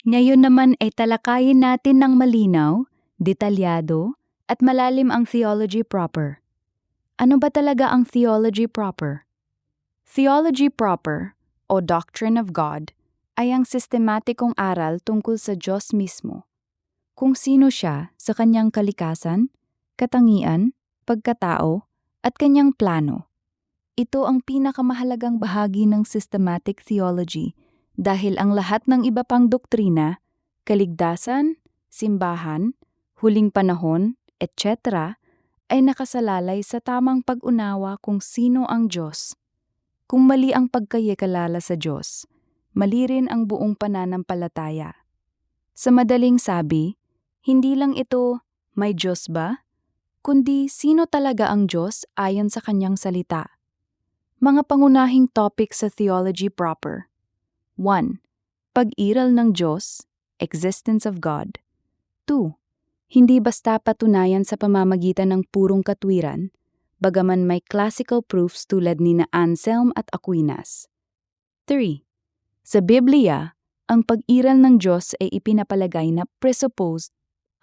Ngayon naman ay talakayin natin ng malinaw, detalyado, at malalim ang theology proper. Ano ba talaga ang theology proper? Theology proper, o doctrine of God, ay ang sistematikong aral tungkol sa Diyos mismo. Kung sino siya sa kanyang kalikasan, katangian, pagkatao, at kanyang plano. Ito ang pinakamahalagang bahagi ng systematic theology dahil ang lahat ng iba pang doktrina, kaligtasan, simbahan, huling panahon, etc. ay nakasalalay sa tamang pag-unawa kung sino ang Diyos. Kung mali ang pagkayekalala sa Diyos, mali rin ang buong pananampalataya. Sa madaling sabi, hindi lang ito, may Diyos ba? Kundi sino talaga ang Diyos ayon sa kanyang salita. Mga pangunahing topic sa theology proper. 1. Pag-iral ng Diyos, existence of God. 2. Hindi basta patunayan sa pamamagitan ng purong katwiran, bagaman may classical proofs tulad ni na Anselm at Aquinas. 3. Sa Biblia, ang pag-iral ng Diyos ay ipinapalagay na presupposed.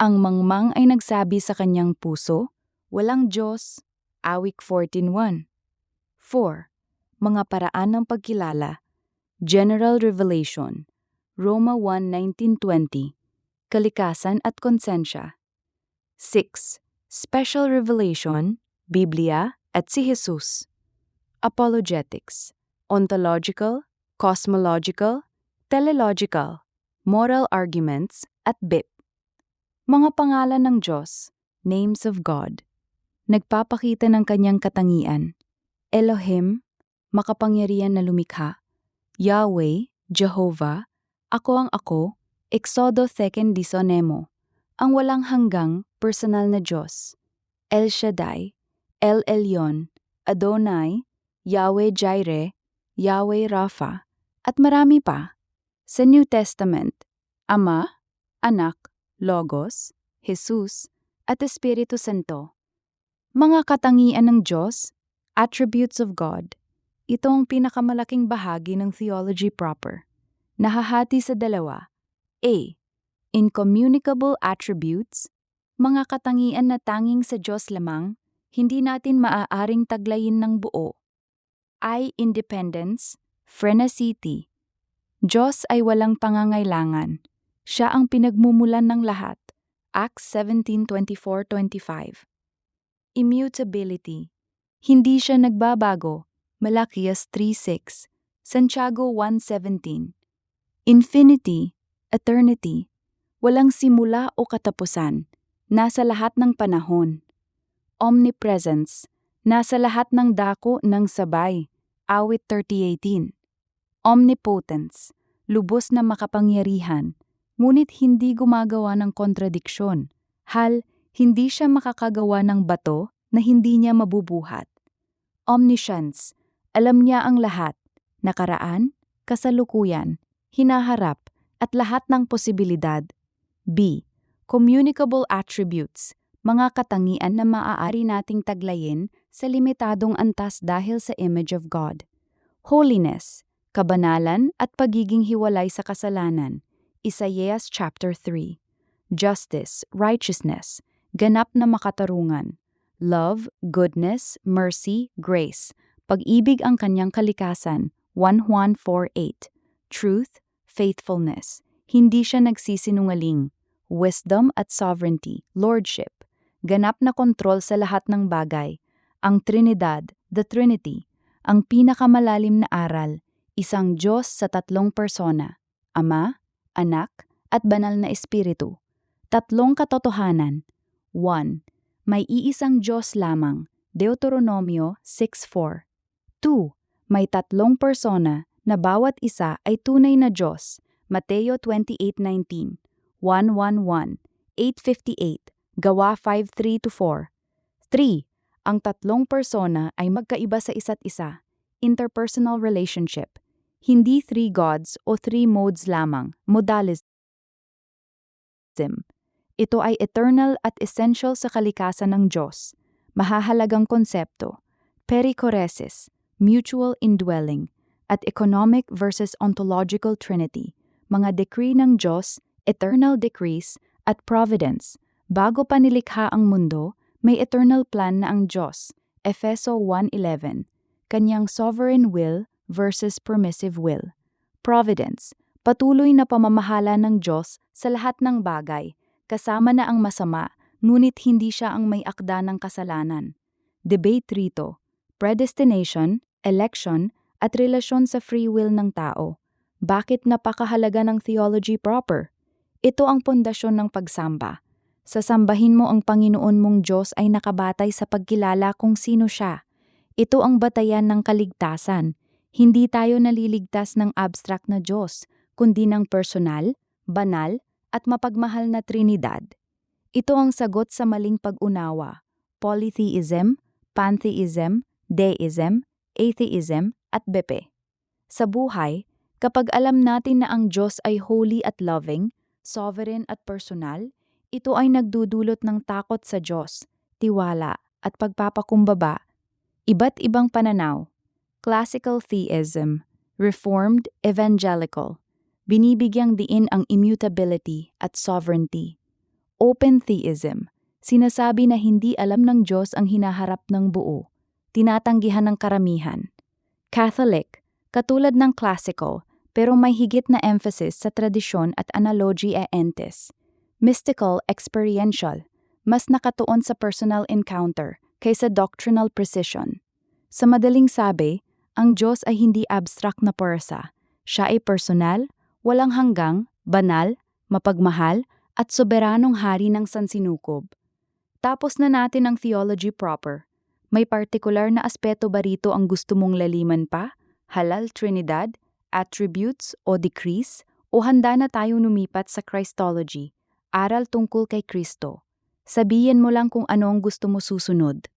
Ang mangmang ay nagsabi sa kanyang puso, walang Diyos, Awik 14:1. 4. Mga paraan ng pagkilala, General Revelation, Roma 1:19-20, kalikasan at konsensya. 6. Special Revelation, Biblia at si Jesus. Apologetics, ontological, cosmological, teleological, moral arguments at BIP. Mga pangalan ng Diyos, names of God. Nagpapakita ng kanyang katangian. Elohim, makapangyarihan na lumikha. Yahweh, Jehovah, ako ang ako, Exodo 2:19, ang walang hanggang personal na Diyos. El Shaddai, El Elyon, Adonai, Yahweh Jireh, Yahweh Rapha, at marami pa. Sa New Testament, Ama, Anak, Logos, Jesus, at Espiritu Santo. Mga katangian ng Diyos, attributes of God. Ito ang pinakamalaking bahagi ng theology proper. Nahahati sa dalawa. A. Incommunicable attributes, mga katangian na tanging sa Diyos lamang, hindi natin maaaring taglayin ng buo. I. Independence, phrenicity. Diyos ay walang pangangailangan. Siya ang pinagmumulan ng lahat. Acts 17:24-25. Immutability. Hindi siya nagbabago. Malakias 3:6, Santiago 1:17. Infinity, eternity. Walang simula o katapusan. Nasa lahat ng panahon. Omnipresence. Nasa lahat ng dako ng sabay. Awit 30:18. Omnipotence. Lubos na makapangyarihan. Ngunit hindi gumagawa ng kontradiksyon. Hindi siya makakagawa ng bato na hindi niya mabubuhat. Omniscience. Alam niya ang lahat, nakaraan, kasalukuyan, hinaharap, at lahat ng posibilidad. B. Communicable attributes, mga katangian na maaari nating taglayin sa limitadong antas dahil sa image of God. Holiness, kabanalan at pagiging hiwalay sa kasalanan. Isaiah chapter 3. Justice, righteousness, ganap na makatarungan. Love, goodness, mercy, grace. Pag-ibig ang kanyang kalikasan, 1 Juan 4:8. Truth, faithfulness. Hindi siya nagsisinungaling. Wisdom at sovereignty, lordship. Ganap na kontrol sa lahat ng bagay. Ang Trinidad, the Trinity. Ang pinakamalalim na aral, isang Diyos sa tatlong persona. Ama, Anak, at Banal na Espiritu. Tatlong katotohanan. 1. May iisang Diyos lamang, Deuteronomio 6:4. 2. May tatlong persona na bawat isa ay tunay na Diyos, Mateo 28:19, 1:11, 8:58, Gawa 5:3-4. 3. Ang tatlong persona ay magkaiba sa isa't isa, interpersonal relationship, hindi three gods o three modes lamang, modalism. Ito ay eternal at essential sa kalikasan ng Diyos. Mahahalagang konsepto, perichoresis, mutual indwelling, at economic versus ontological trinity, mga decree ng Diyos, eternal decrees, at providence. Bago pa nilikha ang mundo, may eternal plan na ang Diyos, Efeso 1:11, kanyang sovereign will versus permissive will. Providence, patuloy na pamamahala ng Diyos sa lahat ng bagay, kasama na ang masama, ngunit hindi siya ang may akda ng kasalanan. Debate rito, predestination, election, at relasyon sa free will ng tao. Bakit napakahalaga ng theology proper? Ito ang pundasyon ng pagsamba. Sasambahin mo ang Panginoon mong Diyos ay nakabatay sa pagkilala kung sino siya. Ito ang batayan ng kaligtasan. Hindi tayo naliligtas ng abstract na Diyos, kundi ng personal, banal, at mapagmahal na Trinidad. Ito ang sagot sa maling pag-unawa, polytheism, pantheism, deism, atheism, at bepe. Sa buhay, kapag alam natin na ang Diyos ay holy at loving, sovereign at personal, ito ay nagdudulot ng takot sa Diyos, tiwala, at pagpapakumbaba. Iba't ibang pananaw, classical theism, reformed evangelical, binibigyang diin ang immutability at sovereignty. Open theism, sinasabi na hindi alam ng Diyos ang hinaharap ng buo, tinatanggihan ng karamihan. Catholic, katulad ng classical, pero may higit na emphasis sa tradisyon at analogy e entes. Mystical experiential, mas nakatuon sa personal encounter kaysa doctrinal precision. Sa madaling sabi, ang Diyos ay hindi abstract na puwersa. Siya ay personal, walang hanggang, banal, mapagmahal, at soberanong hari ng sansinukob. Tapos na natin ang theology proper. May partikular na aspeto ba rito ang gusto mong laliman pa? Halal Trinidad, attributes o decrees? O handa na tayo lumipat sa Christology, aral tungkol kay Kristo? Sabihin mo lang kung ano ang gusto mo susunod.